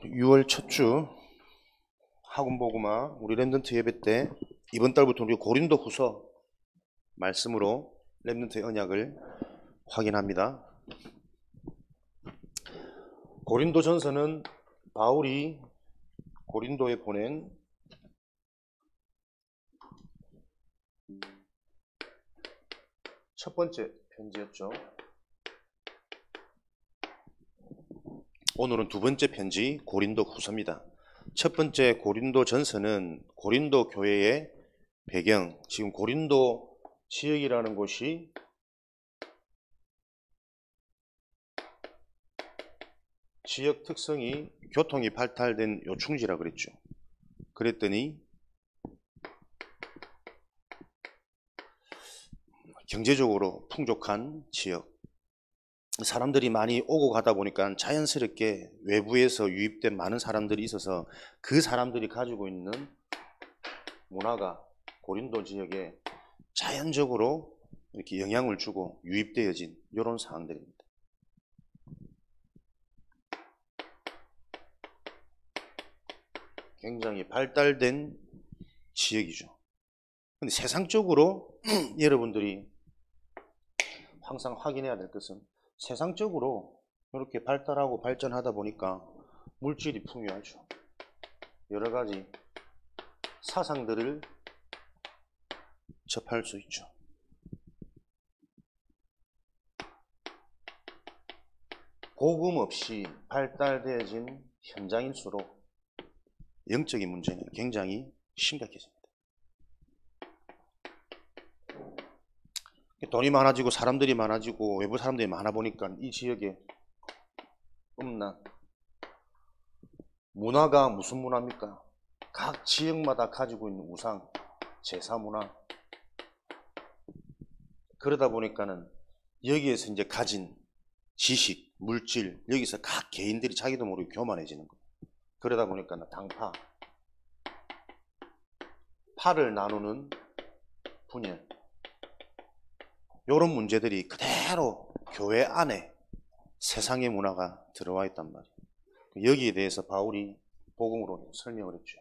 6월 첫 주 학원 보고마 우리 랩넌트 예배 때 이번 달부터 우리 고린도 후서 말씀으로 랩넌트의 언약을 확인합니다. 고린도 전서는 바울이 고린도에 보낸 첫 번째 편지였죠. 오늘은 두 번째 편지 고린도 후서입니다. 첫 번째 고린도 전서는 고린도 교회의 배경, 지금 고린도 지역이라는 곳이 지역 특성이 교통이 발달된 요충지라 그랬죠. 그랬더니 경제적으로 풍족한 지역, 사람들이 많이 오고 가다 보니까 자연스럽게 외부에서 유입된 많은 사람들이 있어서 그 사람들이 가지고 있는 문화가 고린도 지역에 자연적으로 이렇게 영향을 주고 유입되어진 이런 상황들입니다. 굉장히 발달된 지역이죠. 근데 세상적으로 여러분들이 항상 확인해야 될 것은 세상적으로 이렇게 발달하고 발전하다 보니까 물질이 풍요하죠. 여러 가지 사상들을 접할 수 있죠. 복음 없이 발달되어진 현장일수록 영적인 문제는 굉장히 심각해집니다. 돈이 많아지고 사람들이 많아지고 외부 사람들이 많아 보니까 이 지역에 음란 문화가 무슨 문화입니까? 각 지역마다 가지고 있는 우상, 제사 문화. 그러다 보니까는 여기에서 이제 가진 지식, 물질, 여기서 각 개인들이 자기도 모르게 교만해지는 거예요. 그러다 보니까는 당파, 파를 나누는 분열, 이런 문제들이 그대로 교회 안에 세상의 문화가 들어와 있단 말이에요. 여기에 대해서 바울이 복음으로 설명을 했죠.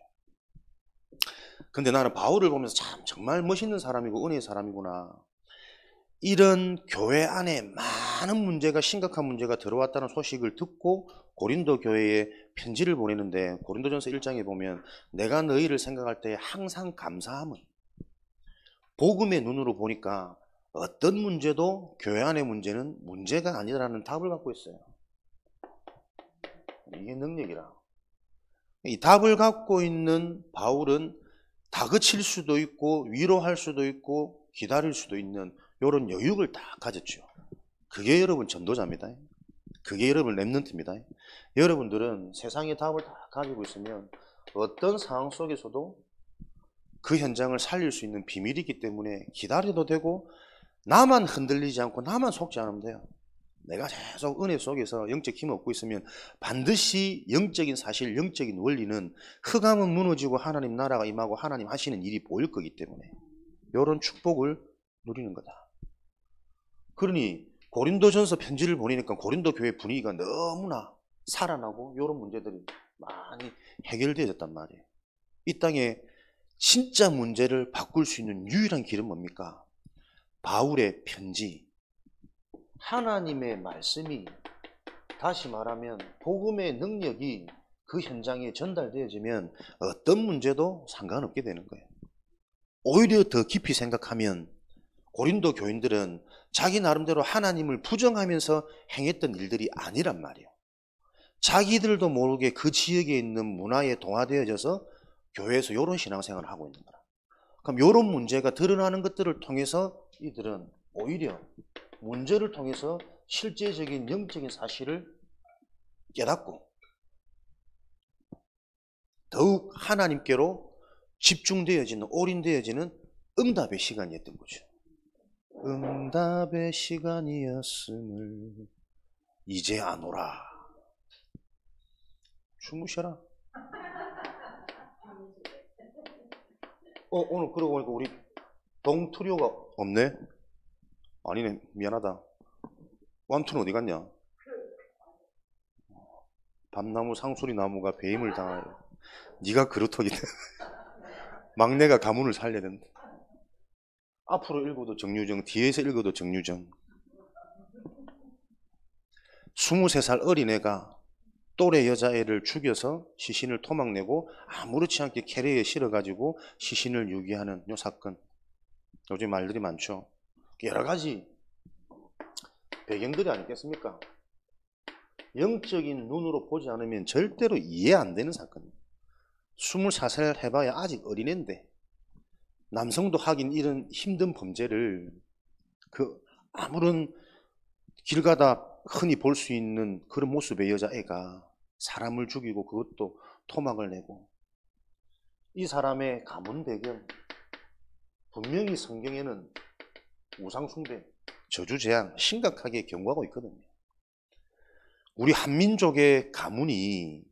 근데 나는 바울을 보면서 참 정말 멋있는 사람이고 은혜의 사람이구나. 이런 교회 안에 많은 문제가, 심각한 문제가 들어왔다는 소식을 듣고 고린도 교회에 편지를 보내는데, 고린도전서 1장에 보면 내가 너희를 생각할 때 항상 감사함은, 복음의 눈으로 보니까 어떤 문제도 교회 안의 문제는 문제가 아니라는 답을 갖고 있어요. 이게 능력이라. 이 답을 갖고 있는 바울은 다그칠 수도 있고 위로할 수도 있고 기다릴 수도 있는 이런 여유를 다 가졌죠. 그게 여러분 전도자입니다. 그게 여러분 랩넌트입니다. 여러분들은 세상의 답을 다 가지고 있으면 어떤 상황 속에서도 그 현장을 살릴 수 있는 비밀이 있기 때문에 기다려도 되고, 나만 흔들리지 않고 나만 속지 않으면 돼요. 내가 계속 은혜 속에서 영적 힘을 얻고 있으면 반드시 영적인 사실, 영적인 원리는 흑암은 무너지고 하나님 나라가 임하고 하나님 하시는 일이 보일 거기 때문에 이런 축복을 누리는 거다. 그러니 고린도전서 편지를 보내니까 고린도 교회 분위기가 너무나 살아나고 이런 문제들이 많이 해결되어졌단 말이에요. 이 땅에 진짜 문제를 바꿀 수 있는 유일한 길은 뭡니까? 바울의 편지, 하나님의 말씀이, 다시 말하면 복음의 능력이 그 현장에 전달되어지면 어떤 문제도 상관없게 되는 거예요. 오히려 더 깊이 생각하면 고린도 교인들은 자기 나름대로 하나님을 부정하면서 행했던 일들이 아니란 말이에요. 자기들도 모르게 그 지역에 있는 문화에 동화되어져서 교회에서 이런 신앙생활을 하고 있는 거라. 그럼 이런 문제가 드러나는 것들을 통해서 이들은 오히려 문제를 통해서 실제적인 영적인 사실을 깨닫고 더욱 하나님께로 집중되어지는, 올인되어지는 응답의 시간이었던 거죠. 응답의 시간이었음을 이제 아노라. 주무셔라. 오늘 그러고 보니까 우리 동트리오가 없네? 아니네, 미안하다. 완투는 어디 갔냐? 밤나무 상수리 나무가 배임을 당하여. 네가 그렇더기든. 막내가 가문을 살려야 된다. 앞으로 읽어도 정유정, 뒤에서 읽어도 정유정. 23살 어린애가 또래 여자애를 죽여서 시신을 토막내고 아무렇지 않게 캐리어에 실어가지고 시신을 유기하는 요 사건. 요즘 말들이 많죠. 여러 가지 배경들이 아니겠습니까? 영적인 눈으로 보지 않으면 절대로 이해 안 되는 사건입니다. 24살 해봐야 아직 어린애인데 남성도 하긴 이런 힘든 범죄를 아무런 길 가다 흔히 볼 수 있는 그런 모습의 여자애가 사람을 죽이고 그것도 토막을 내고. 이 사람의 가문 배경, 분명히 성경에는 우상숭배, 저주재앙 심각하게 경고하고 있거든요. 우리 한민족의 가문이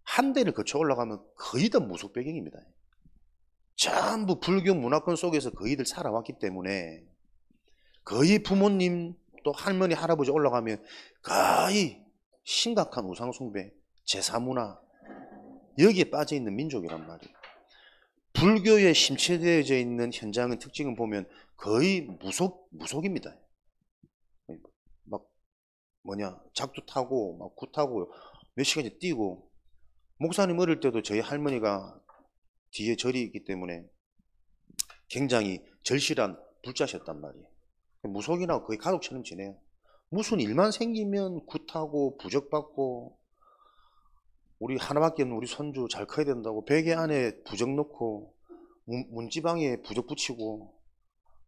한 대를 거쳐 올라가면 거의 다 무속 배경입니다. 전부 불교 문화권 속에서 거의들 살아왔기 때문에 거의 부모님 또 할머니 할아버지 올라가면 거의 심각한 우상숭배, 제사문화 여기에 빠져있는 민족이란 말이에요. 불교에 심취되어져 있는 현장의 특징을 보면 거의 무속입니다. 막 작두 타고 막 구 타고 몇 시간째 뛰고. 목사님 어릴 때도 저희 할머니가 뒤에 절이 있기 때문에 굉장히 절실한 불자셨단 말이에요. 무속이나 거의 가족처럼 지내요. 무슨 일만 생기면 구 타고 부적받고, 우리 하나밖에 없는 우리 손주 잘 커야 된다고 베개 안에 부적 넣고 문지방에 부적 붙이고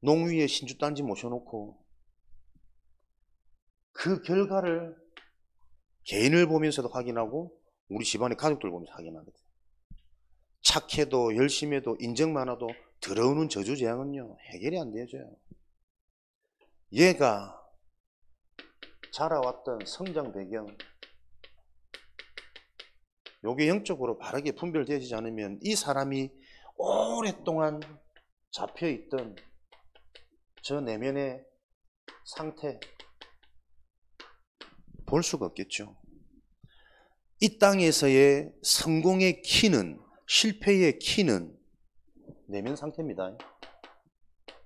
농위에 신주단지 모셔놓고, 그 결과를 개인을 보면서도 확인하고 우리 집안의 가족들 보면서 확인하거든요. 착해도 열심히 해도 인정 많아도 들어오는 저주재앙은요 해결이 안 되어져요. 얘가 자라왔던 성장 배경, 요게 영적으로 바르게 분별되어지지 않으면 이 사람이 오랫동안 잡혀있던 저 내면의 상태 볼 수가 없겠죠. 이 땅에서의 성공의 키는, 실패의 키는 내면 상태입니다.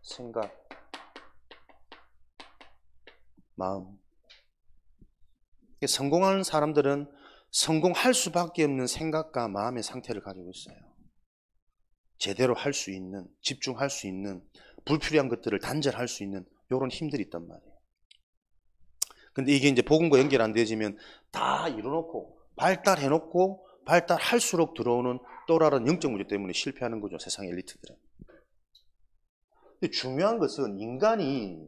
생각, 마음. 성공하는 사람들은 성공할 수밖에 없는 생각과 마음의 상태를 가지고 있어요. 제대로 할 수 있는, 집중할 수 있는, 불필요한 것들을 단절할 수 있는 이런 힘들이 있단 말이에요. 근데 이게 이제 복음과 연결 안 되어지면 다 이뤄놓고 발달해놓고 발달할수록 들어오는 또 다른 영적 문제 때문에 실패하는 거죠, 세상의 엘리트들은. 근데 중요한 것은 인간이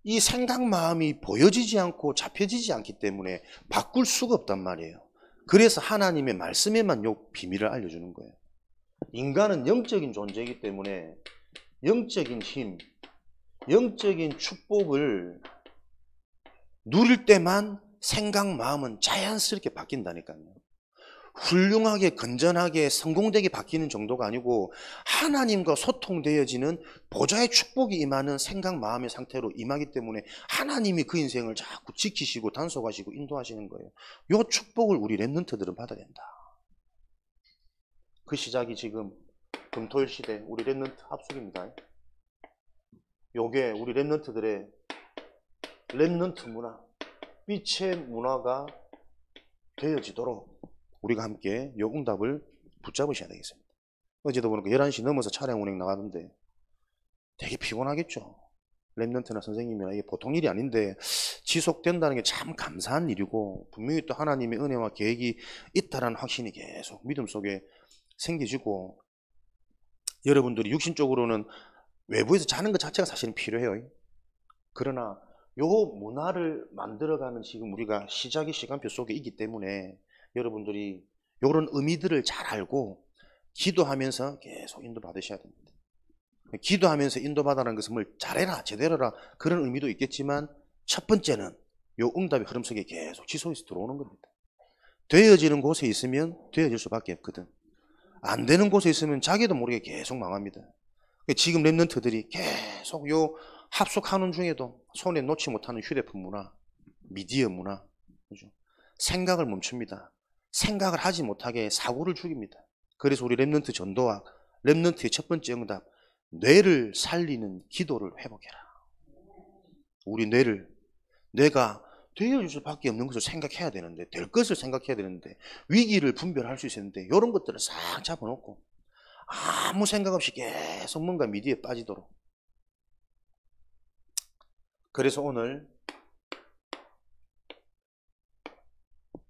이 생각 마음이 보여지지 않고 잡혀지지 않기 때문에 바꿀 수가 없단 말이에요. 그래서 하나님의 말씀에만 요 비밀을 알려주는 거예요. 인간은 영적인 존재이기 때문에 영적인 힘, 영적인 축복을 누릴 때만 생각, 마음은 자연스럽게 바뀐다니까요. 훌륭하게, 건전하게, 성공되게 바뀌는 정도가 아니고 하나님과 소통되어지는 보좌의 축복이 임하는 생각, 마음의 상태로 임하기 때문에 하나님이 그 인생을 자꾸 지키시고 단속하시고 인도하시는 거예요. 이 축복을 우리 랩런트들은 받아야 된다. 그 시작이 지금 금토일 시대 우리 랩런트 합숙입니다. 요게 우리 랩런트들의 랩런트 문화, 빛의 문화가 되어지도록 우리가 함께 요 응답을 붙잡으셔야 되겠습니다. 어제도 보니까 11시 넘어서 차량 운행 나가던데 되게 피곤하겠죠. 랩런트나 선생님이나 이게 보통 일이 아닌데 지속된다는 게 참 감사한 일이고 분명히 또 하나님의 은혜와 계획이 있다는 확신이 계속 믿음 속에 생기시고, 여러분들이 육신적으로는 외부에서 자는 것 자체가 사실은 필요해요. 그러나 요 문화를 만들어가는 지금 우리가 시작의 시간표 속에 있기 때문에 여러분들이 이런 의미들을 잘 알고 기도하면서 계속 인도받으셔야 됩니다. 기도하면서 인도받아라는 것은 뭘 잘해라, 제대로 해라 그런 의미도 있겠지만 첫 번째는 요 응답의 흐름 속에 계속 지속해서 들어오는 겁니다. 되어지는 곳에 있으면 되어질 수밖에 없거든. 안 되는 곳에 있으면 자기도 모르게 계속 망합니다. 지금 랩런트들이 계속 요 합숙하는 중에도 손에 놓지 못하는 휴대폰 문화, 미디어 문화, 그죠? 생각을 멈춥니다. 생각을 하지 못하게 사고를 죽입니다. 그래서 우리 렘넌트 전도와 렘넌트의 첫 번째 응답, 뇌를 살리는 기도를 회복해라. 우리 뇌가 되어질 수밖에 없는 것을 생각해야 되는데, 될 것을 생각해야 되는데, 위기를 분별할 수 있었는데, 이런 것들을 싹 잡아놓고 아무 생각 없이 계속 뭔가 미디어에 빠지도록. 그래서 오늘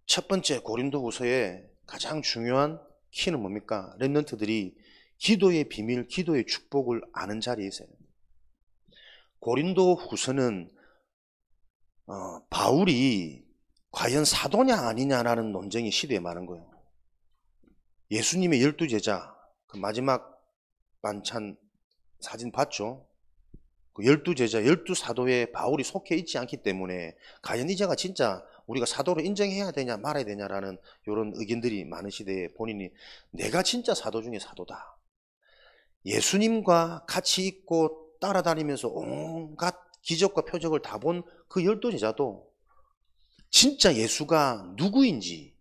첫 번째 고린도후서의 가장 중요한 키는 뭡니까? 렘넌트들이 기도의 비밀, 기도의 축복을 아는 자리에 있어요. 고린도후서는 바울이 과연 사도냐 아니냐라는 논쟁이 시대에 많은 거예요. 예수님의 12제자, 그 마지막 만찬 사진 봤죠? 그 12제자, 12사도에 바울이 속해 있지 않기 때문에 과연 이 자가 진짜 우리가 사도로 인정해야 되냐 말아야 되냐라는 이런 의견들이 많은 시대에 본인이 내가 진짜 사도 중에 사도다. 예수님과 같이 있고 따라다니면서 온갖 기적과 표적을 다 본 그 12제자도 진짜 예수가 누구인지,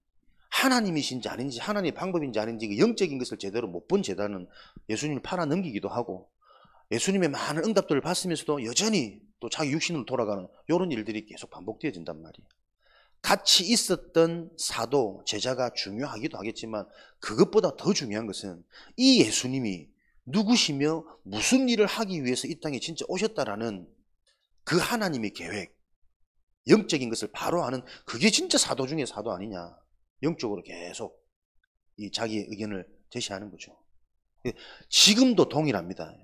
하나님이신지 아닌지, 하나님의 방법인지 아닌지 그 영적인 것을 제대로 못 본 제자는 예수님을 팔아 넘기기도 하고, 예수님의 많은 응답들을 받으면서도 여전히 또 자기 육신으로 돌아가는 이런 일들이 계속 반복되어진단 말이에요. 같이 있었던 사도, 제자가 중요하기도 하겠지만 그것보다 더 중요한 것은 이 예수님이 누구시며 무슨 일을 하기 위해서 이 땅에 진짜 오셨다라는 그 하나님의 계획, 영적인 것을 바로 아는, 그게 진짜 사도 중에 사도 아니냐. 영적으로 계속 이 자기의 의견을 제시하는 거죠. 지금도 동일합니다.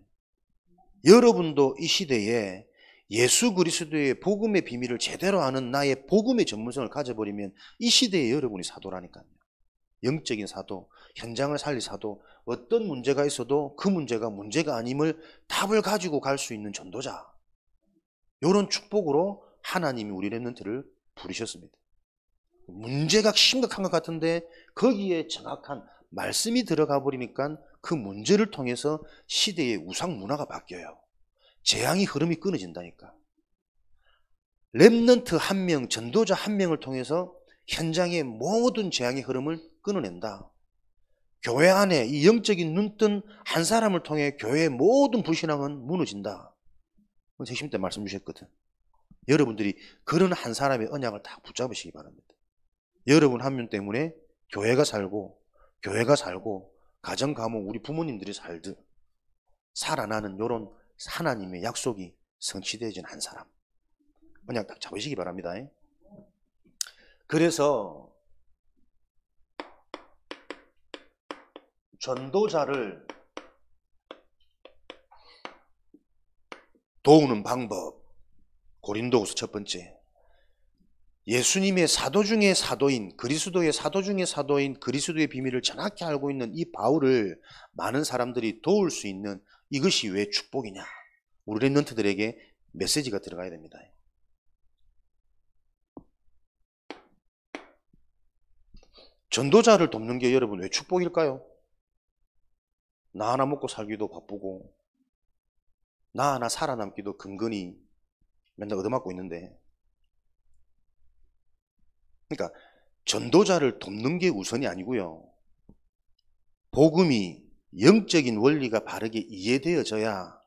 여러분도 이 시대에 예수 그리스도의 복음의 비밀을 제대로 아는 나의 복음의 전문성을 가져버리면 이 시대에 여러분이 사도라니까요. 영적인 사도, 현장을 살릴 사도, 어떤 문제가 있어도 그 문제가 문제가 아님을 답을 가지고 갈 수 있는 전도자. 이런 축복으로 하나님이 우리 렘넌트를 부르셨습니다. 문제가 심각한 것 같은데 거기에 정확한 말씀이 들어가 버리니까 그 문제를 통해서 시대의 우상 문화가 바뀌어요. 재앙의 흐름이 끊어진다니까. 렘넌트 한 명, 전도자 한 명을 통해서 현장의 모든 재앙의 흐름을 끊어낸다. 교회 안에 이 영적인 눈뜬 한 사람을 통해 교회의 모든 불신앙은 무너진다. 핵심 때 말씀 주셨거든. 여러분들이 그런 한 사람의 언약을 다 붙잡으시기 바랍니다. 여러분 한 명 때문에 교회가 살고 가정, 가문, 우리 부모님들이 살아나는 이런 하나님의 약속이 성취되어진 한 사람. 언약 딱 잡으시기 바랍니다. 그래서 전도자를 도우는 방법, 고린도후서 첫 번째, 예수님의 사도 중에 사도인, 그리스도의 사도 중에 사도인 그리스도의 비밀을 정확히 알고 있는 이 바울을 많은 사람들이 도울 수 있는, 이것이 왜 축복이냐. 우리 렘넌트들에게 메시지가 들어가야 됩니다. 전도자를 돕는 게 여러분 왜 축복일까요? 나 하나 먹고 살기도 바쁘고 나 하나 살아남기도 근근히 맨날 얻어맞고 있는데, 그러니까 전도자를 돕는 게 우선이 아니고요. 복음이, 영적인 원리가 바르게 이해되어져야,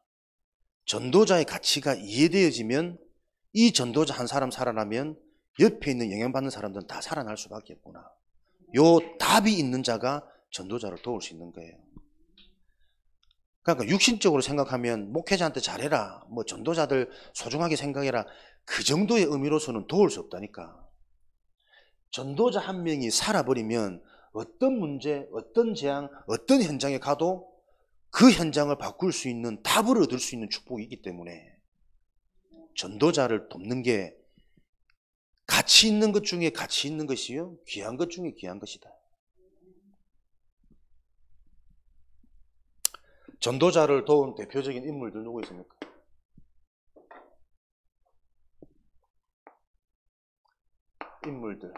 전도자의 가치가 이해되어지면 이 전도자 한 사람 살아나면 옆에 있는 영향받는 사람들은 다 살아날 수밖에 없구나. 요 답이 있는 자가 전도자를 도울 수 있는 거예요. 그러니까 육신적으로 생각하면 목회자한테 잘해라, 뭐 전도자들 소중하게 생각해라, 그 정도의 의미로서는 도울 수 없다니까. 전도자 한 명이 살아버리면 어떤 문제, 어떤 재앙, 어떤 현장에 가도 그 현장을 바꿀 수 있는, 답을 얻을 수 있는 축복이 있기 때문에 전도자를 돕는 게 가치 있는 것 중에 가치 있는 것이요, 귀한 것 중에 귀한 것이다. 전도자를 도운 대표적인 인물들 누구 있습니까? 인물들,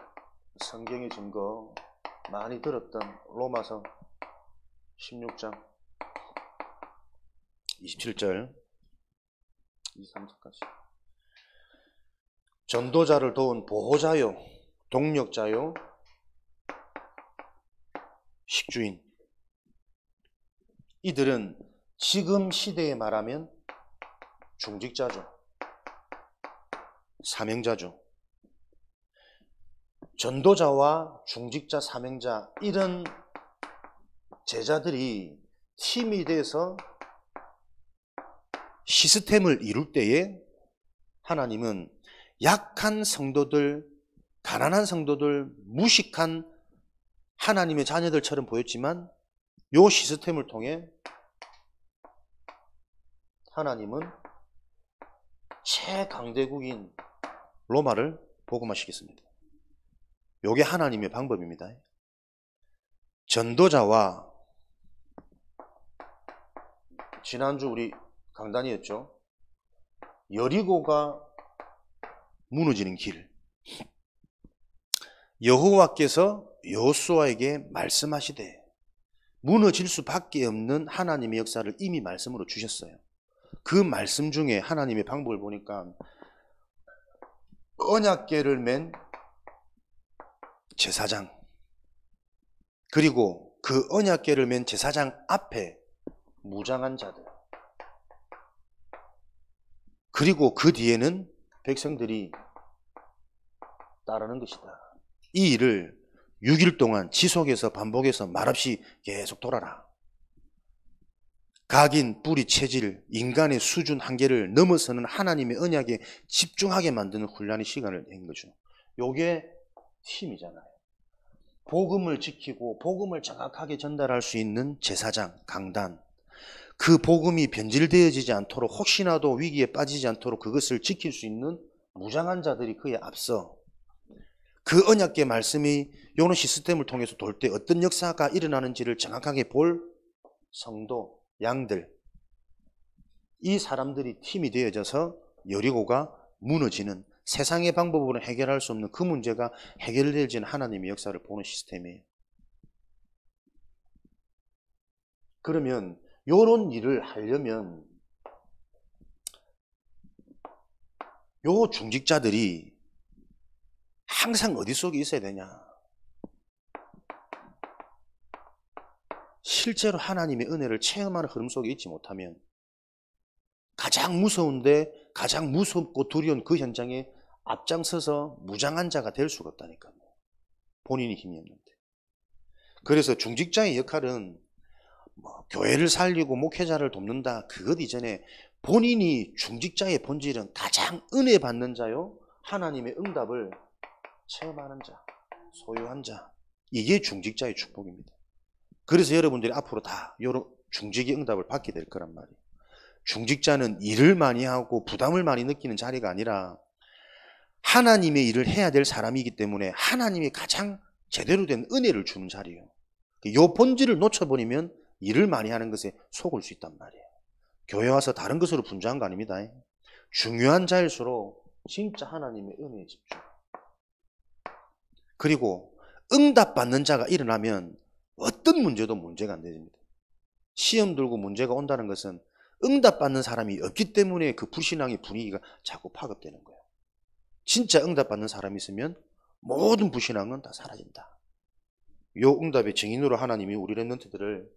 성경의 증거 많이 들었던 로마서 16장 27절 23절까지. 전도자를 도운 보호자요, 동력자요, 식주인. 이들은 지금 시대에 말하면 중직자죠. 사명자죠. 전도자와 중직자, 사명자 이런 제자들이 팀이 돼서 시스템을 이룰 때에 하나님은 약한 성도들, 가난한 성도들, 무식한 하나님의 자녀들처럼 보였지만 이 시스템을 통해 하나님은 최강대국인 로마를 복음화시켰습니다. 이게 하나님의 방법입니다. 전도자와 지난주 우리 강단이었죠. 여리고가 무너지는 길. 여호와께서 여호수아에게 말씀하시되 무너질 수밖에 없는 하나님의 역사를 이미 말씀으로 주셨어요. 그 말씀 중에 하나님의 방법을 보니까 언약궤를 맨 제사장, 그리고 그 언약궤를 맨 제사장 앞에 무장한 자들, 그리고 그 뒤에는 백성들이 따르는 것이다. 이 일을 6일 동안 지속해서 반복해서 말없이 계속 돌아라. 각인, 뿌리, 체질, 인간의 수준 한계를 넘어서는 하나님의 언약에 집중하게 만드는 훈련의 시간을 낸 거죠. 요게 팀이잖아요. 복음을 지키고 복음을 정확하게 전달할 수 있는 제사장, 강단. 그 복음이 변질되어지지 않도록 혹시나도 위기에 빠지지 않도록 그것을 지킬 수 있는 무장한 자들이 그에 앞서 그 언약궤 말씀이 요런 시스템을 통해서 돌 때 어떤 역사가 일어나는지를 정확하게 볼 성도, 양들, 이 사람들이 팀이 되어져서 여리고가 무너지는, 세상의 방법으로는 해결할 수 없는 그 문제가 해결되어지는 하나님의 역사를 보는 시스템이에요. 그러면 요런 일을 하려면 요 중직자들이 항상 어디 속에 있어야 되냐? 실제로 하나님의 은혜를 체험하는 흐름 속에 있지 못하면 가장 무서운데 가장 무섭고 두려운 그 현장에 앞장서서 무장한 자가 될 수가 없다니까요. 본인이 힘이 없는데. 그래서 중직자의 역할은 교회를 살리고 목회자를 돕는다, 그것 이전에 본인이 중직자의 본질은 가장 은혜 받는 자요, 하나님의 응답을 체험하는 자, 소유한 자, 이게 중직자의 축복입니다. 그래서 여러분들이 앞으로 다 이런 중직의 응답을 받게 될 거란 말이에요. 중직자는 일을 많이 하고 부담을 많이 느끼는 자리가 아니라 하나님의 일을 해야 될 사람이기 때문에 하나님이 가장 제대로 된 은혜를 주는 자리예요. 이 본질을 놓쳐버리면 일을 많이 하는 것에 속을 수 있단 말이에요. 교회 와서 다른 것으로 분주한 거 아닙니다. 중요한 자일수록 진짜 하나님의 은혜에 집중. 그리고 응답받는 자가 일어나면 어떤 문제도 문제가 안 됩니다. 시험 들고 문제가 온다는 것은 응답받는 사람이 없기 때문에 그 불신앙의 분위기가 자꾸 파급되는 거예요. 진짜 응답받는 사람이 있으면 모든 불신앙은 다 사라진다. 이 응답의 증인으로 하나님이 우리 렘넌트들을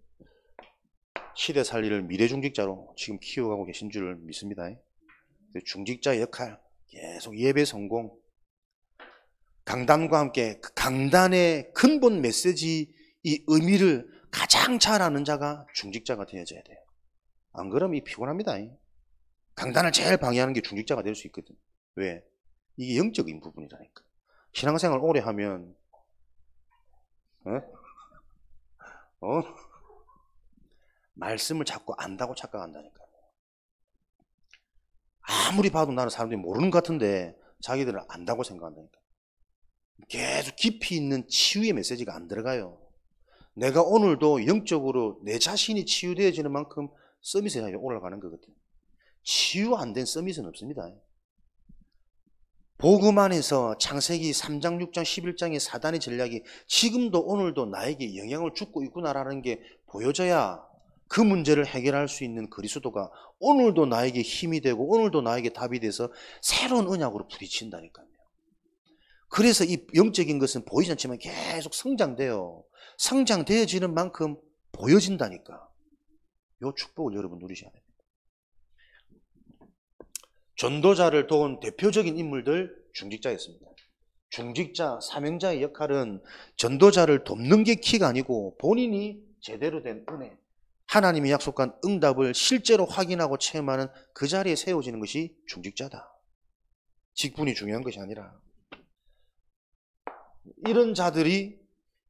시대 살리를 미래 중직자로 지금 키워가고 계신 줄 믿습니다. 중직자의 역할, 계속 예배 성공, 강단과 함께 그 강단의 근본 메시지, 이 의미를 가장 잘 아는 자가 중직자가 되어져야 돼요. 안 그러면 피곤합니다. 강단을 제일 방해하는 게 중직자가 될 수 있거든. 왜? 이게 영적인 부분이라니까. 신앙생활 오래 하면 말씀을 자꾸 안다고 착각한다니까요. 아무리 봐도 나는 사람들이 모르는 것 같은데 자기들은 안다고 생각한다니까. 계속 깊이 있는 치유의 메시지가 안 들어가요. 내가 오늘도 영적으로 내 자신이 치유되어지는 만큼 서밋에 올라가는 거거든요. 치유 안 된 서밋은 없습니다. 복음 안에서 창세기 3장, 6장, 11장의 사단의 전략이 지금도 오늘도 나에게 영향을 주고 있구나라는 게 보여져야 그 문제를 해결할 수 있는 그리스도가 오늘도 나에게 힘이 되고 오늘도 나에게 답이 돼서 새로운 언약으로 부딪힌다니까요. 그래서 이 영적인 것은 보이지 않지만 계속 성장돼요. 성장되어지는 만큼 보여진다니까. 요 축복을 여러분 누리셔야 됩니다. 전도자를 도운 대표적인 인물들 중직자였습니다. 중직자, 사명자의 역할은 전도자를 돕는 게 키가 아니고 본인이 제대로 된 은혜, 하나님이 약속한 응답을 실제로 확인하고 체험하는 그 자리에 세워지는 것이 중직자다. 직분이 중요한 것이 아니라. 이런 자들이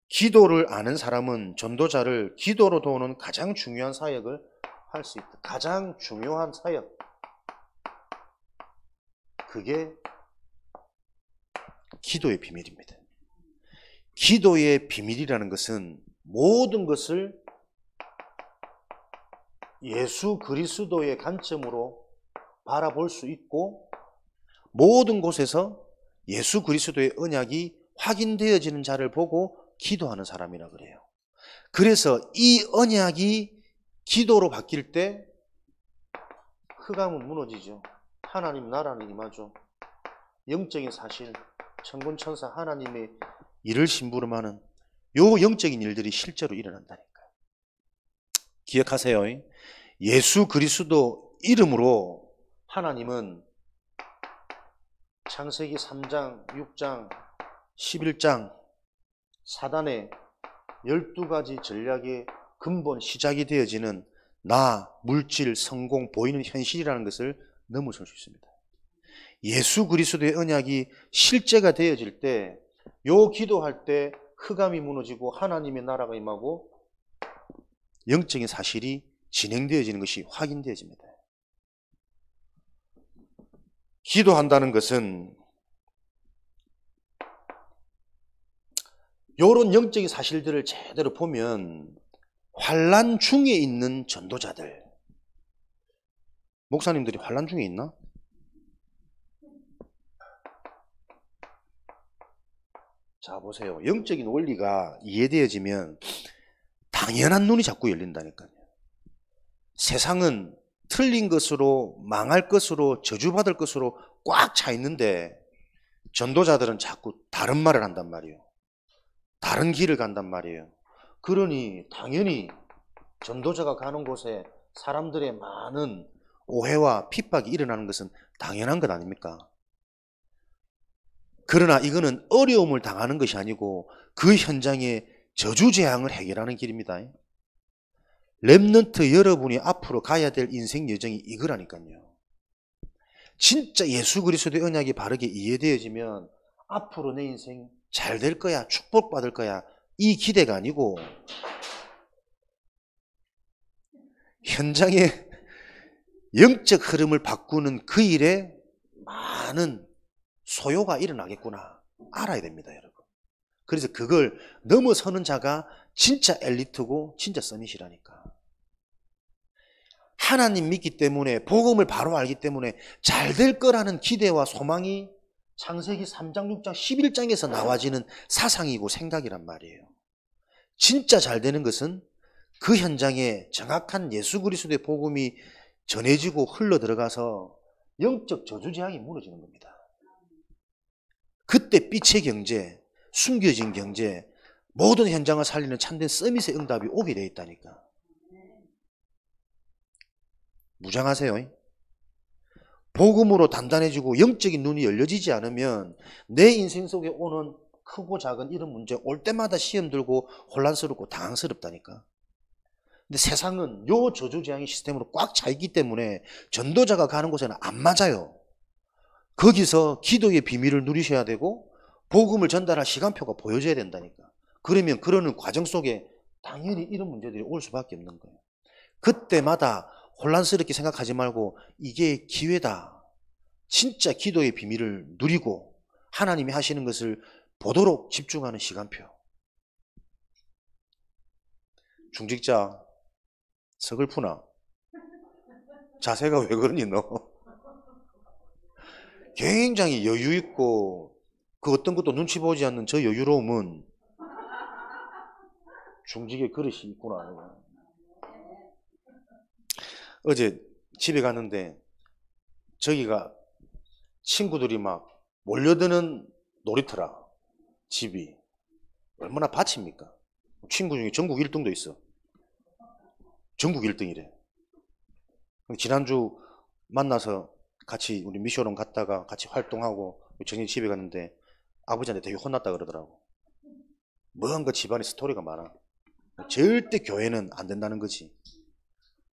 기도를 아는 사람은 전도자를 기도로 도우는 가장 중요한 사역을 할 수 있다. 가장 중요한 사역. 그게 기도의 비밀입니다. 기도의 비밀이라는 것은 모든 것을 예수 그리스도의 관점으로 바라볼 수 있고 모든 곳에서 예수 그리스도의 언약이 확인되어지는 자를 보고 기도하는 사람이라 그래요. 그래서 이 언약이 기도로 바뀔 때 흑암은 무너지죠. 하나님 나라는 임하죠. 영적인 사실, 천군천사 하나님의 일을 심부름하는 요 영적인 일들이 실제로 일어난다니까요. 기억하세요. 예수 그리스도 이름으로 하나님은 창세기 3장, 6장, 11장 사단의 12가지 전략의 근본 시작이 되어지는 나, 물질, 성공, 보이는 현실이라는 것을 넘어설 수 있습니다. 예수 그리스도의 언약이 실제가 되어질 때 요 기도할 때 흑암이 무너지고 하나님의 나라가 임하고 영적인 사실이 진행되어지는 것이 확인되어집니다. 기도한다는 것은 이런 영적인 사실들을 제대로 보면 환난 중에 있는 전도자들, 목사님들이 환난 중에 있나? 자 보세요. 영적인 원리가 이해되어지면 당연한 눈이 자꾸 열린다니까요. 세상은 틀린 것으로 망할 것으로 저주받을 것으로 꽉 차 있는데 전도자들은 자꾸 다른 말을 한단 말이에요. 다른 길을 간단 말이에요. 그러니 당연히 전도자가 가는 곳에 사람들의 많은 오해와 핍박이 일어나는 것은 당연한 것 아닙니까? 그러나 이거는 어려움을 당하는 것이 아니고 그 현장에 저주재앙을 해결하는 길입니다. 렘넌트 여러분이 앞으로 가야 될 인생 여정이 이거라니까요. 진짜 예수 그리스도의 언약이 바르게 이해되어지면 앞으로 내 인생 잘 될 거야, 축복받을 거야, 이 기대가 아니고 현장의 영적 흐름을 바꾸는 그 일에 많은 소요가 일어나겠구나 알아야 됩니다, 여러분. 그래서 그걸 넘어서는 자가 진짜 엘리트고 진짜 서밋이라니까. 하나님 믿기 때문에 복음을 바로 알기 때문에 잘 될 거라는 기대와 소망이 창세기 3장, 6장, 11장에서 나와지는 사상이고 생각이란 말이에요. 진짜 잘 되는 것은 그 현장에 정확한 예수 그리스도의 복음이 전해지고 흘러 들어가서 영적 저주재앙이 무너지는 겁니다. 그때 빛의 경제, 숨겨진 경제, 모든 현장을 살리는 참된 서밋의 응답이 오게 되어 있다니까. 무장하세요. 복음으로 단단해지고 영적인 눈이 열려지지 않으면 내 인생 속에 오는 크고 작은 이런 문제 올 때마다 시험 들고 혼란스럽고 당황스럽다니까. 근데 세상은 요 저주재앙의 시스템으로 꽉 차 있기 때문에 전도자가 가는 곳에는 안 맞아요. 거기서 기도의 비밀을 누리셔야 되고 복음을 전달할 시간표가 보여져야 된다니까. 그러면 그러는 과정 속에 당연히 이런 문제들이 올 수밖에 없는 거예요. 그때마다 혼란스럽게 생각하지 말고 이게 기회다. 진짜 기도의 비밀을 누리고 하나님이 하시는 것을 보도록 집중하는 시간표. 중직자 서글프나? 자세가 왜 그러니 너? 굉장히 여유 있고 그 어떤 것도 눈치 보지 않는 저 여유로움은 중직의 그릇이 있구나. 어제 집에 갔는데 저기가 친구들이 막 몰려드는 놀이터라. 집이 얼마나 밭입니까? 친구 중에 전국 1등도 있어. 전국 1등이래. 지난주 만나서 같이 우리 미션원 갔다가 같이 활동하고 정신 집에 갔는데 아버지한테 되게 혼났다 그러더라고. 뭔가 집안에 스토리가 많아. 절대 교회는 안 된다는 거지.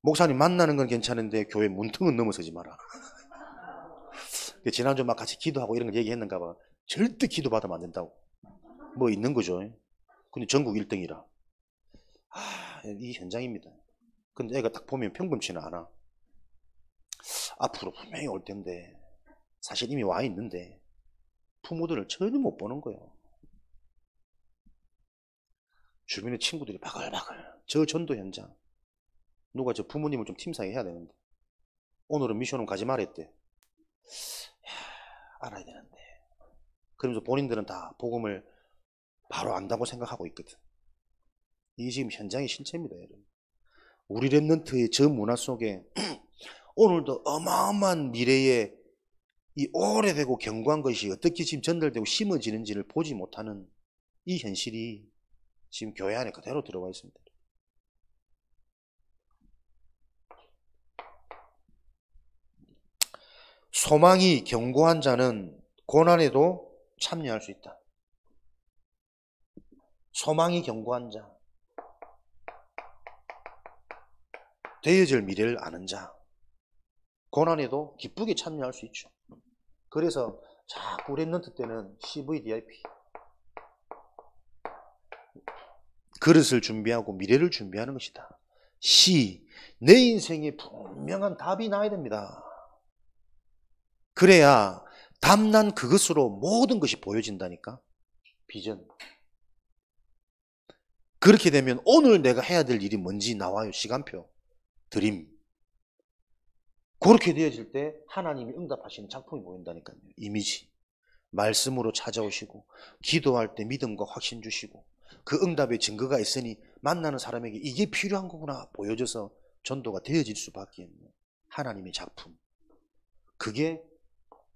목사님 만나는 건 괜찮은데 교회 문턱은 넘어서지 마라. 지난주 막 같이 기도하고 이런 거 얘기했는가 봐. 절대 기도 받으면 안 된다고. 뭐 있는 거죠. 근데 전국 1등이라. 이 현장입니다. 근데 애가 딱 보면 평범치는 않아. 앞으로 분명히 올 텐데 사실 이미 와 있는데 부모들을 전혀 못 보는 거예요. 주변의 친구들이 바글바글. 저 전도 현장. 누가 저 부모님을 좀 팀사에 해야 되는데 오늘은 미션은 가지 말랬대. 알아야 되는데. 그러면서 본인들은 다 복음을 바로 안다고 생각하고 있거든. 이게 지금 현장의 실체입니다, 여러분. 우리 랩런트의 저 문화 속에 오늘도 어마어마한 미래에 이 오래되고 견고한 것이 어떻게 지금 전달되고 심어지는지를 보지 못하는 이 현실이 지금 교회 안에 그대로 들어와 있습니다. 소망이 견고한 자는 고난에도 참여할 수 있다. 소망이 견고한 자, 되어질 미래를 아는 자, 고난에도 기쁘게 참여할 수 있죠. 그래서 자꾸 랩런트 때는 CVDIP, 그릇을 준비하고 미래를 준비하는 것이다. 내 인생에 분명한 답이 나야 됩니다. 그래야 답난 그것으로 모든 것이 보여진다니까. 비전. 그렇게 되면 오늘 내가 해야 될 일이 뭔지 나와요. 시간표. 드림. 그렇게 되어질 때 하나님이 응답하시는 작품이 보인다니까요. 이미지. 말씀으로 찾아오시고 기도할 때 믿음과 확신 주시고 그 응답의 증거가 있으니 만나는 사람에게 이게 필요한 거구나 보여져서 전도가 되어질 수밖에 없는 하나님의 작품. 그게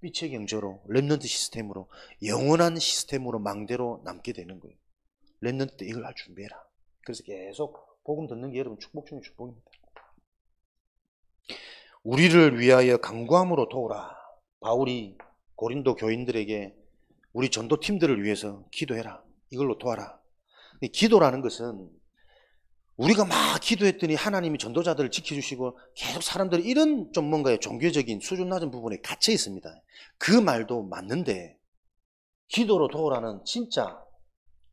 빛의 경제로 랩런트 시스템으로 영원한 시스템으로 망대로 남게 되는 거예요. 랩런트 때 이걸 할 준비해라. 그래서 계속 복음 듣는 게 여러분 축복 중에 축복입니다. 우리를 위하여 간구함으로 도우라. 바울이 고린도 교인들에게 우리 전도팀들을 위해서 기도해라. 이걸로 도와라. 기도라는 것은 우리가 막 기도했더니 하나님이 전도자들을 지켜주시고 계속 사람들이 이런 좀 뭔가요 종교적인 수준 낮은 부분에 갇혀 있습니다. 그 말도 맞는데 기도로 도우라는 진짜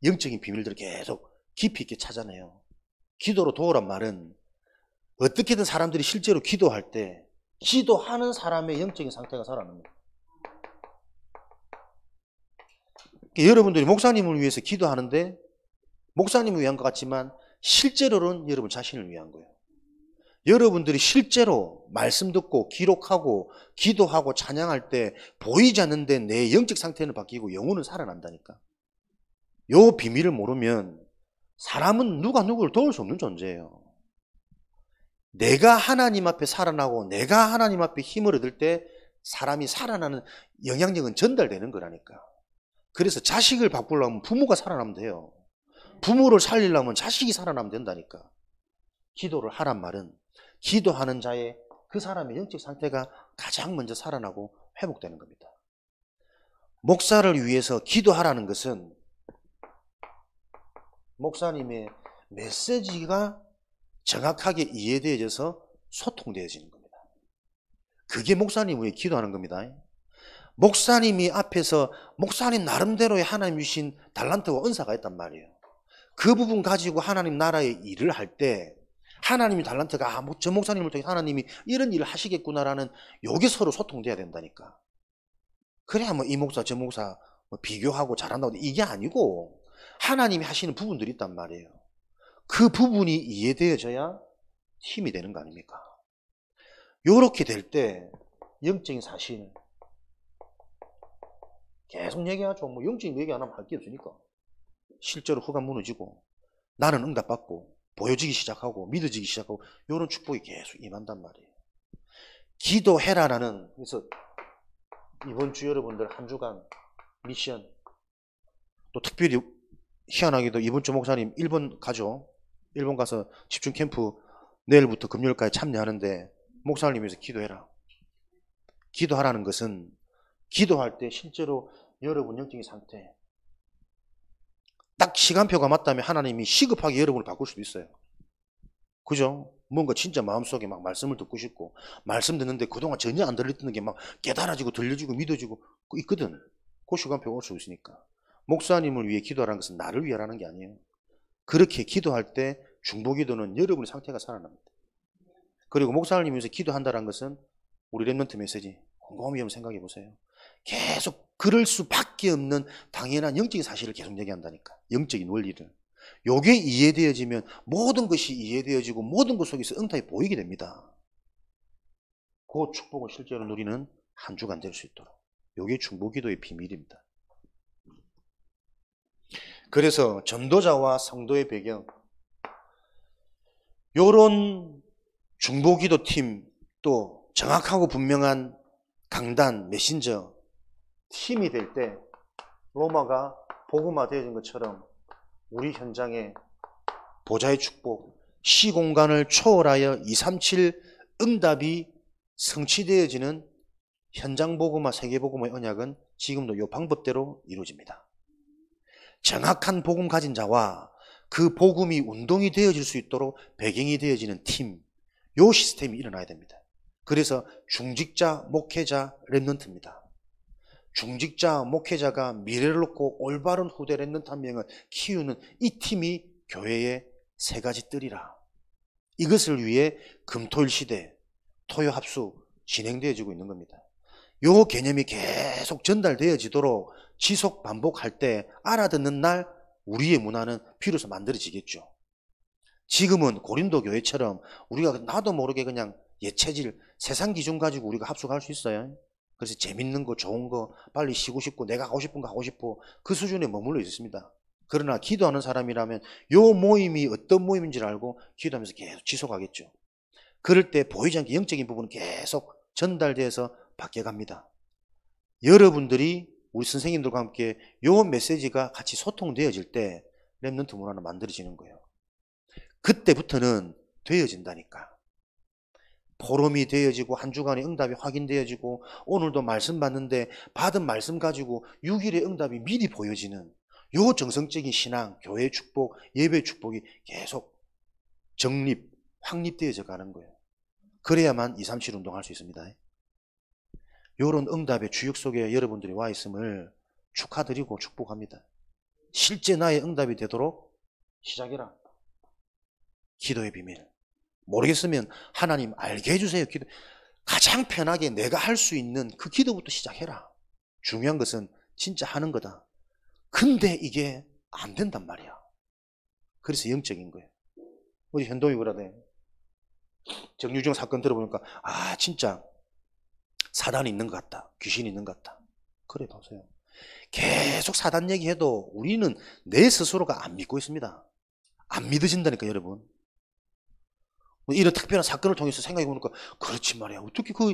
영적인 비밀들을 계속 깊이 있게 찾아내요. 기도로 도우란 말은 어떻게든 사람들이 실제로 기도할 때 기도하는 사람의 영적인 상태가 살아납니다. 여러분들이 목사님을 위해서 기도하는데 목사님을 위한 것 같지만 실제로는 여러분 자신을 위한 거예요. 여러분들이 실제로 말씀 듣고 기록하고 기도하고 찬양할 때 보이지 않는데 내 영적 상태는 바뀌고 영혼은 살아난다니까. 요 비밀을 모르면 사람은 누가 누구를 도울 수 없는 존재예요. 내가 하나님 앞에 살아나고 내가 하나님 앞에 힘을 얻을 때 사람이 살아나는 영향력은 전달되는 거라니까. 그래서 자식을 바꾸려면 부모가 살아나면 돼요. 부모를 살리려면 자식이 살아나면 된다니까. 기도를 하란 말은 기도하는 자의 그 사람의 영적 상태가 가장 먼저 살아나고 회복되는 겁니다. 목사를 위해서 기도하라는 것은 목사님의 메시지가 정확하게 이해되어져서 소통되어지는 겁니다. 그게 목사님 위해 기도하는 겁니다. 목사님이 앞에서 목사님 나름대로의 하나님 주신 달란트와 은사가 있단 말이에요. 그 부분 가지고 하나님 나라의 일을 할 때 하나님의 달란트가 저 목사님을 통해 하나님이 이런 일을 하시겠구나라는 요게 서로 소통돼야 된다니까. 그래야 뭐 이 목사 저 목사 뭐 비교하고 잘한다고 이게 아니고 하나님이 하시는 부분들이 있단 말이에요. 그 부분이 이해되어져야 힘이 되는 거 아닙니까? 요렇게 될 때 영적인 사실 계속 얘기하죠. 뭐 영적인 얘기 안 하면 할 게 없으니까. 실제로 흑암 무너지고 나는 응답받고 보여지기 시작하고 믿어지기 시작하고 이런 축복이 계속 임한단 말이에요. 기도해라라는, 그래서 이번 주 여러분들 한 주간 미션 또 특별히 희한하게도 이번 주 목사님 일본 가죠. 일본 가서 집중 캠프 내일부터 금요일까지 참여하는데 목사님께서 기도해라. 기도하라는 것은 기도할 때 실제로 여러분 영적인 상태 딱 시간표가 맞다면 하나님이 시급하게 여러분을 바꿀 수도 있어요. 그죠? 뭔가 진짜 마음속에 막 말씀을 듣고 싶고 말씀 듣는데 그동안 전혀 안 들렸던 게 막 깨달아지고 들려지고 믿어지고 있거든. 그 시간표가 올 수 있으니까. 목사님을 위해 기도하라는 것은 나를 위하라는 게 아니에요. 그렇게 기도할 때 중보기도는 여러분의 상태가 살아납니다. 그리고 목사님을 위해서 기도한다는 것은 우리 렘넌트 메시지 곰곰이 한번 생각해 보세요. 계속 그럴 수밖에 없는 당연한 영적인 사실을 계속 얘기한다니까. 영적인 원리를. 요게 이해되어지면 모든 것이 이해되어지고 모든 것 속에서 응답이 보이게 됩니다. 그 축복을 실제로 누리는 한 주간 될 수 있도록. 요게 중보기도의 비밀입니다. 그래서 전도자와 성도의 배경, 요런 중보기도 팀, 또 정확하고 분명한 강단, 메신저 팀이 될 때 로마가 복음화 되어진 것처럼 우리 현장에 보좌의 축복, 시공간을 초월하여 237 응답이 성취되어지는 현장 복음화, 세계 복음화의 언약은 지금도 이 방법대로 이루어집니다. 정확한 복음 가진 자와 그 복음이 운동이 되어질 수 있도록 배경이 되어지는 팀, 요 시스템이 일어나야 됩니다. 그래서 중직자, 목회자, 렘넌트입니다. 중직자, 목회자가 미래를 놓고 올바른 후대 렘넌트 한 명을 키우는 이 팀이 교회의 세 가지 뜰이라. 이것을 위해 금토일 시대, 토요 합수 진행되어지고 있는 겁니다. 요 개념이 계속 전달되어지도록 지속 반복할 때 알아듣는 날 우리의 문화는 비로소 만들어지겠죠. 지금은 고린도 교회처럼 우리가 나도 모르게 그냥 예체질, 세상 기준 가지고 우리가 합숙할 수 있어요. 그래서 재밌는 거, 좋은 거, 빨리 쉬고 싶고 내가 하고 싶은 거 하고 싶어. 그 수준에 머물러 있습니다. 그러나 기도하는 사람이라면 요 모임이 어떤 모임인지를 알고 기도하면서 계속 지속하겠죠. 그럴 때 보이지 않게 영적인 부분은 계속 전달돼서 바뀌어갑니다. 여러분들이 우리 선생님들과 함께 요 메시지가 같이 소통되어질 때 렘넌트 문화는 만들어지는 거예요. 그때부터는 되어진다니까. 포럼이 되어지고 한 주간의 응답이 확인되어지고 오늘도 말씀 받는데 받은 말씀 가지고 6일의 응답이 미리 보여지는 요 정성적인 신앙, 교회 축복, 예배 축복이 계속 정립, 확립되어져 가는 거예요. 그래야만 237 운동할 수 있습니다. 요런 응답의 주역 속에 여러분들이 와 있음을 축하드리고 축복합니다. 실제 나의 응답이 되도록 시작해라. 기도의 비밀. 모르겠으면 하나님 알게 해주세요. 기도. 가장 편하게 내가 할 수 있는 그 기도부터 시작해라. 중요한 것은 진짜 하는 거다. 근데 이게 안 된단 말이야. 그래서 영적인 거예요. 어제 현동이 그러대. 정유정 사건 들어보니까 아 진짜 사단이 있는 것 같다. 귀신이 있는 것 같다. 그래 보세요. 계속 사단 얘기해도 우리는 내 스스로가 안 믿고 있습니다. 안 믿어진다니까 여러분. 이런 특별한 사건을 통해서 생각해 보니까 그렇지 말이야. 어떻게 그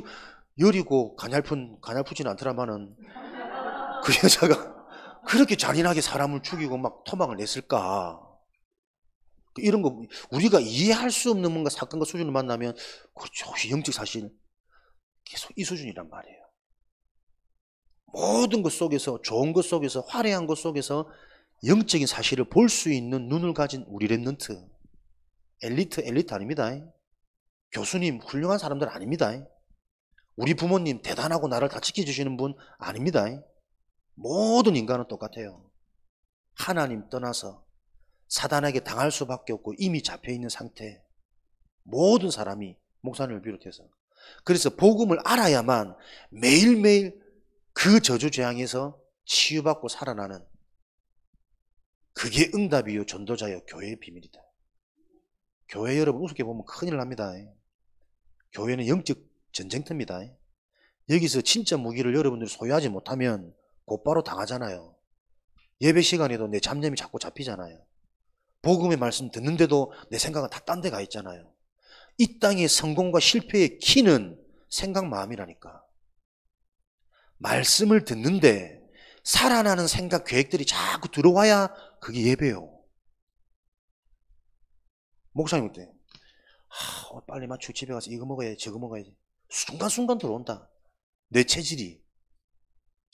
여리고 가냘프지는 않더라마는 그 여자가 그렇게 잔인하게 사람을 죽이고 막 토막을 냈을까. 이런 거 우리가 이해할 수 없는 뭔가 사건과 수준을 만나면 그렇죠. 영적 사실 계속 이 수준이란 말이에요. 모든 것 속에서 좋은 것 속에서 화려한 것 속에서 영적인 사실을 볼 수 있는 눈을 가진 우리 렘넌트. 엘리트 아닙니다. 교수님 훌륭한 사람들 아닙니다. 우리 부모님 대단하고 나를 다 지켜주시는 분 아닙니다. 모든 인간은 똑같아요. 하나님 떠나서 사단에게 당할 수밖에 없고 이미 잡혀있는 상태. 모든 사람이 목사님을 비롯해서. 그래서 복음을 알아야만 매일매일 그 저주재앙에서 치유받고 살아나는 그게 응답이요 전도자요 교회의 비밀이다. 교회 여러분 우습게 보면 큰일 납니다. 교회는 영적 전쟁터입니다. 여기서 진짜 무기를 여러분들이 소유하지 못하면 곧바로 당하잖아요. 예배 시간에도 내 잡념이 자꾸 잡히잖아요. 복음의 말씀 듣는데도 내 생각은 다 딴 데 가 있잖아요. 이 땅의 성공과 실패의 키는 생각 마음이라니까. 말씀을 듣는데 살아나는 생각 계획들이 자꾸 들어와야 그게 예배요. 목사님 때 빨리 맞추고 집에 가서 이거 먹어야지 저거 먹어야지. 순간순간 들어온다. 내 체질이.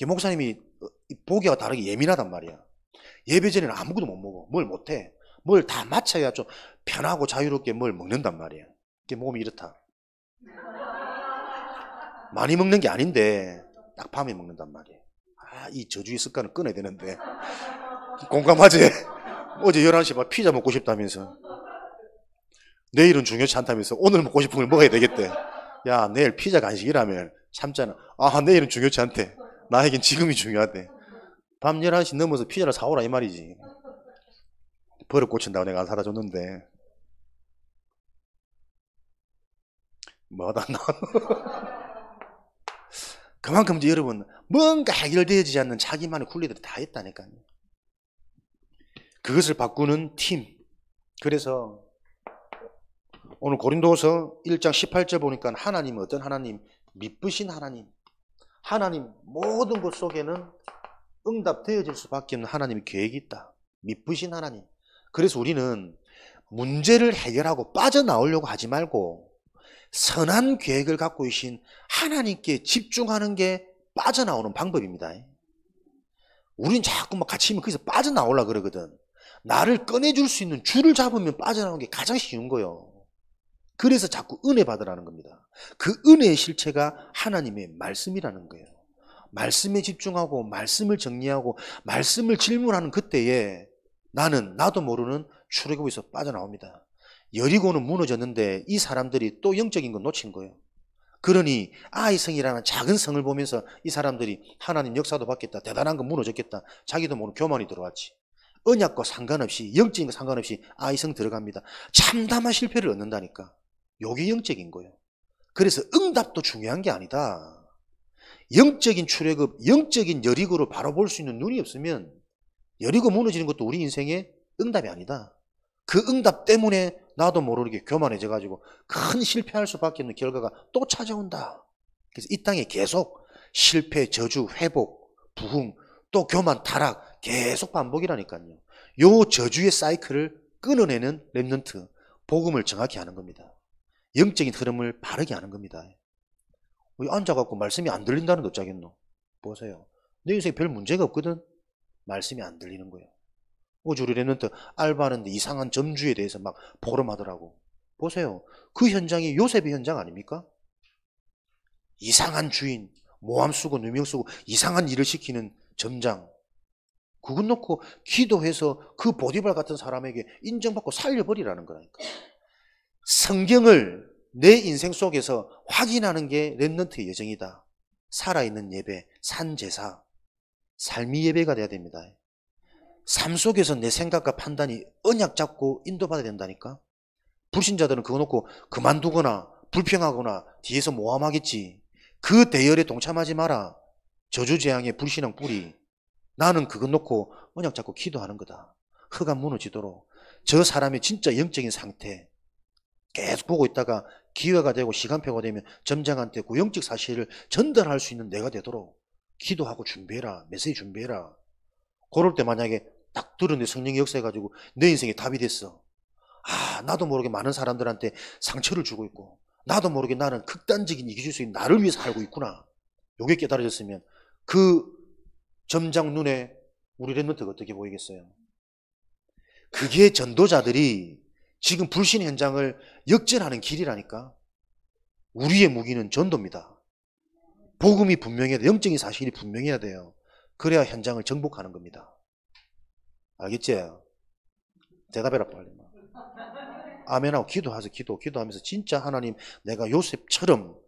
목사님이 보기와 다르게 예민하단 말이야. 예배 전에는 아무것도 못 먹어. 뭘 못해. 뭘 다 맞춰야 좀 편하고 자유롭게 뭘 먹는단 말이야. 이게 몸이 이렇다. 많이 먹는 게 아닌데 딱 밤에 먹는단 말이야. 이 저주의 습관을 끊어야 되는데. 공감하지? 어제 11시에 막 피자 먹고 싶다면서. 내일은 중요치 않다면서 오늘 먹고 싶은 걸 먹어야 되겠대. 야, 내일 피자 간식이라면 참잖아. 내일은 중요치 않대. 나에겐 지금이 중요하대. 밤 11시 넘어서 피자를 사오라 이 말이지. 버릇 고친다고 내가 안 사다 줬는데. 뭐하다 나. 그만큼 이제 여러분 뭔가 해결되어지지 않는 자기만의 굴레들이 다 있다니까요. 그것을 바꾸는 팀. 그래서 오늘 고린도서 1장 18절 보니까 하나님은 어떤 하나님? 미쁘신 하나님. 하나님 모든 것 속에는 응답되어질 수밖에 없는 하나님의 계획이 있다. 미쁘신 하나님. 그래서 우리는 문제를 해결하고 빠져나오려고 하지 말고 선한 계획을 갖고 계신 하나님께 집중하는 게 빠져나오는 방법입니다. 우린 자꾸 막 같이 있으면 거기서 빠져나오려고 그러거든. 나를 꺼내줄 수 있는 줄을 잡으면 빠져나오는 게 가장 쉬운 거예요. 그래서 자꾸 은혜 받으라는 겁니다. 그 은혜의 실체가 하나님의 말씀이라는 거예요. 말씀에 집중하고 말씀을 정리하고 말씀을 질문하는 그때에 나도 모르는 출애굽에서 빠져나옵니다. 여리고는 무너졌는데 이 사람들이 또 영적인 건 놓친 거예요. 그러니 아이 성이라는 작은 성을 보면서 이 사람들이 하나님 역사도 받겠다. 대단한 건 무너졌겠다. 자기도 모르는 교만이 들어왔지. 언약과 상관없이 영적인 거 상관없이 아이 성 들어갑니다. 참담한 실패를 얻는다니까. 요게 영적인 거예요. 그래서 응답도 중요한 게 아니다. 영적인 출애굽, 영적인 여리고를 바로 볼 수 있는 눈이 없으면 여리고 무너지는 것도 우리 인생의 응답이 아니다. 그 응답 때문에 나도 모르게 교만해져 가지고 큰 실패할 수밖에 없는 결과가 또 찾아온다. 그래서 이 땅에 계속 실패, 저주, 회복, 부흥, 또 교만, 타락 계속 반복이라니까요. 요 저주의 사이클을 끊어내는 렘넌트, 복음을 정확히 하는 겁니다. 영적인 흐름을 바르게 하는 겁니다. 앉아갖고 말씀이 안 들린다는 거 어쩌겠노? 보세요. 내 인생에 별 문제가 없거든? 말씀이 안 들리는 거예요. 어제 우리 렘넌트 알바하는데 이상한 점주에 대해서 막 포럼하더라고. 보세요. 그 현장이 요셉의 현장 아닙니까? 이상한 주인, 모함 쓰고 누명 쓰고 이상한 일을 시키는 점장. 그건 놓고 기도해서 그 보디발 같은 사람에게 인정받고 살려버리라는 거라니까. 성경을 내 인생 속에서 확인하는 게 렘넌트의 여정이다. 살아있는 예배, 산제사, 삶의 예배가 돼야 됩니다. 삶 속에서 내 생각과 판단이 언약 잡고 인도받아야 된다니까. 불신자들은 그거 놓고 그만두거나 불평하거나 뒤에서 모함하겠지. 그 대열에 동참하지 마라. 저주재앙의 불신앙 뿌리. 나는 그거 놓고 언약 잡고 기도하는 거다. 흑암 무너지도록. 저 사람의 진짜 영적인 상태 계속 보고 있다가 기회가 되고 시간표가 되면 점장한테 그 영적 사실을 전달할 수 있는 내가 되도록 기도하고 준비해라. 메시지 준비해라. 그럴 때 만약에 딱 들었는데 성령이 역사해가지고 내 인생에 답이 됐어. 나도 모르게 많은 사람들한테 상처를 주고 있고 나도 모르게 나는 극단적인 이기주의인 나를 위해서 살고 있구나. 요게 깨달아졌으면 그 점장 눈에 우리 렘넌트가 어떻게 보이겠어요? 그게 전도자들이 지금 불신 현장을 역전하는 길이라니까. 우리의 무기는 전도입니다. 복음이 분명해야 돼요. 영적인 사실이 분명해야 돼요. 그래야 현장을 정복하는 겁니다. 알겠지? 대답해라 빨리. 아멘하고 기도하세요. 기도하면서 진짜 하나님 내가 요셉처럼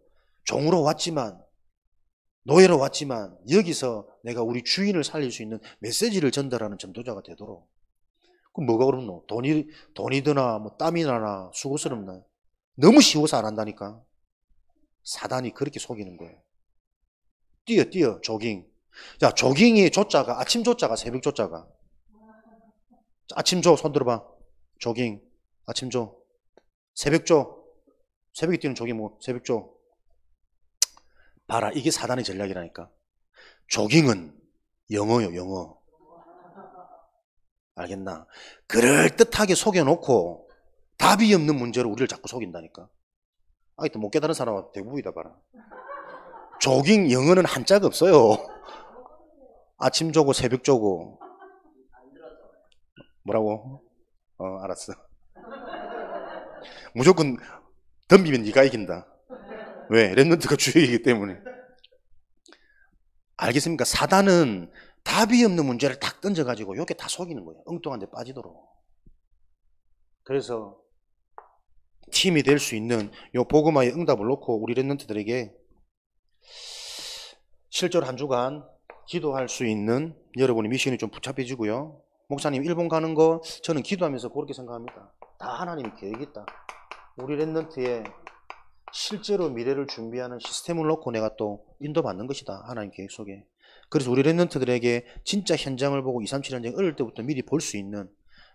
종으로 왔지만 노예로 왔지만 여기서 내가 우리 주인을 살릴 수 있는 메시지를 전달하는 전도자가 되도록. 그럼 뭐가 그렇노? 돈이 드나 뭐 땀이 나나 수고스럽나? 너무 쉬워서 안 한다니까. 사단이 그렇게 속이는 거예요. 뛰어 조깅. 야, 조깅이 조자가 아침 조자가 새벽 조자가. 아침 조 손 들어봐. 조깅 아침 조 새벽 조 새벽에 뛰는 조깅 뭐 새벽 조. 봐라, 이게 사단의 전략이라니까. 조깅은 영어요, 영어. 알겠나? 그럴듯하게 속여놓고 답이 없는 문제로 우리를 자꾸 속인다니까. 아직도 못 깨달은 사람은 대부분이다 봐라. 조깅 영어는 한자가 없어요. 아침 조고 새벽 조고. 뭐라고? 알았어. 무조건 덤비면 네가 이긴다. 왜? 랩런트가 주역이기 때문에. 알겠습니까? 사단은 답이 없는 문제를 탁 던져가지고 이렇게 다 속이는 거예요. 엉뚱한 데 빠지도록. 그래서 팀이 될 수 있는 요 복음화의 응답을 놓고 우리 랩런트들에게 실제로 한 주간 기도할 수 있는 여러분의 미션이 좀 붙잡혀지고요. 목사님 일본 가는 거 저는 기도하면서 그렇게 생각합니다. 다 하나님이 계획이 있다. 우리 랩런트의 실제로 미래를 준비하는 시스템을 놓고 내가 또 인도받는 것이다. 하나님 계획 속에. 그래서 우리 랩런트들에게 진짜 현장을 보고 237 현장 어릴 때부터 미리 볼 수 있는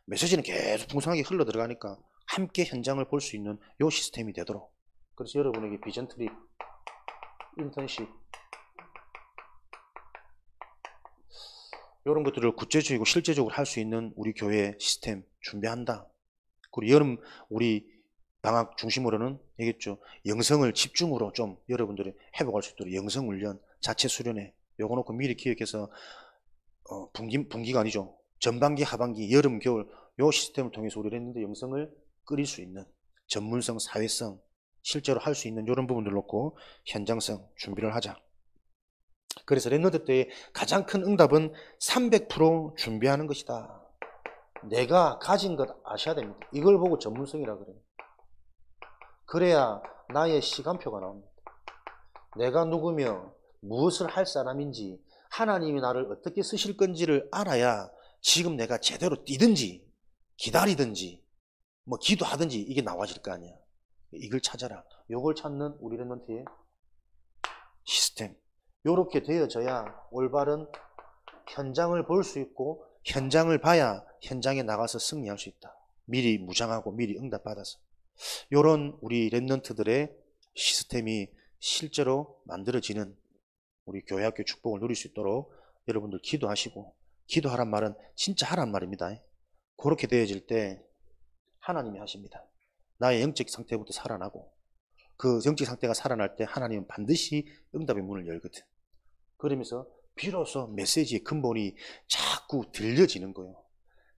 메시지는 계속 풍성하게 흘러 들어가니까 함께 현장을 볼 수 있는 요 시스템이 되도록. 그래서 여러분에게 비전 트립, 인턴십 이런 것들을 구체적이고 실제적으로 할 수 있는 우리 교회 시스템 준비한다. 그리고 여름 우리 방학 중심으로는 얘기했죠. 영성을 집중으로 좀 여러분들이 회복할 수 있도록 영성 훈련, 자체 수련회 요거 놓고 미리 기획해서 분기가 아니죠. 전반기, 하반기, 여름, 겨울 요 시스템을 통해서 우리 랩런트 영성을 끓일 수 있는 전문성, 사회성 실제로 할 수 있는 이런 부분들 놓고 현장성 준비를 하자. 그래서 랩런트 때의 가장 큰 응답은 300% 준비하는 것이다. 내가 가진 것 아셔야 됩니다. 이걸 보고 전문성이라 그래요. 그래야 나의 시간표가 나옵니다. 내가 누구며 무엇을 할 사람인지 하나님이 나를 어떻게 쓰실 건지를 알아야 지금 내가 제대로 뛰든지 기다리든지 뭐 기도하든지 이게 나와질 거 아니야. 이걸 찾아라. 이걸 찾는 우리 랩런트의 시스템. 이렇게 되어져야 올바른 현장을 볼 수 있고 현장을 봐야 현장에 나가서 승리할 수 있다. 미리 무장하고 미리 응답받아서. 이런 우리 랩런트들의 시스템이 실제로 만들어지는 우리 교회학교 축복을 누릴 수 있도록 여러분들 기도하시고, 기도하란 말은 진짜 하란 말입니다. 그렇게 되어질 때 하나님이 하십니다. 나의 영적 상태부터 살아나고 그 영적 상태가 살아날 때 하나님은 반드시 응답의 문을 열거든. 그러면서 비로소 메시지의 근본이 자꾸 들려지는 거예요.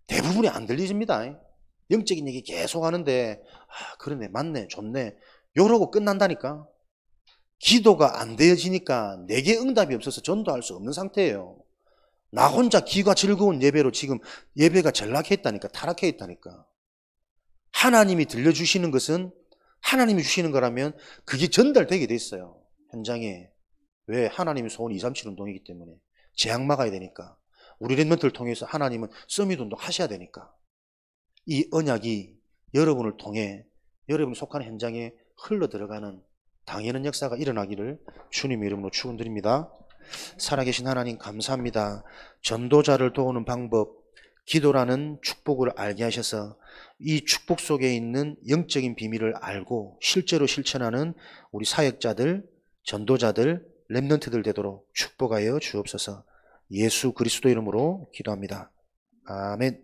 대부분이 안 들려집니다. 영적인 얘기 계속 하는데 그러네, 맞네, 좋네 이러고 끝난다니까. 기도가 안 되어지니까 내게 응답이 없어서 전도할 수 없는 상태예요. 나 혼자 기가 즐거운 예배로 지금 예배가 전락해 있다니까, 타락해 있다니까. 하나님이 들려주시는 것은 하나님이 주시는 거라면 그게 전달되게 돼 있어요. 현장에. 왜? 하나님의 소원 237 운동이기 때문에. 재앙 막아야 되니까. 우리 랩런트를 통해서 하나님은 서밋 운동 하셔야 되니까. 이 언약이 여러분을 통해 여러분이 속한 현장에 흘러 들어가는 당연한 역사가 일어나기를 주님의 이름으로 축원드립니다. 살아계신 하나님 감사합니다. 전도자를 도우는 방법, 기도라는 축복을 알게 하셔서 이 축복 속에 있는 영적인 비밀을 알고 실제로 실천하는 우리 사역자들, 전도자들, 랩런트들 되도록 축복하여 주옵소서. 예수 그리스도 이름으로 기도합니다. 아멘.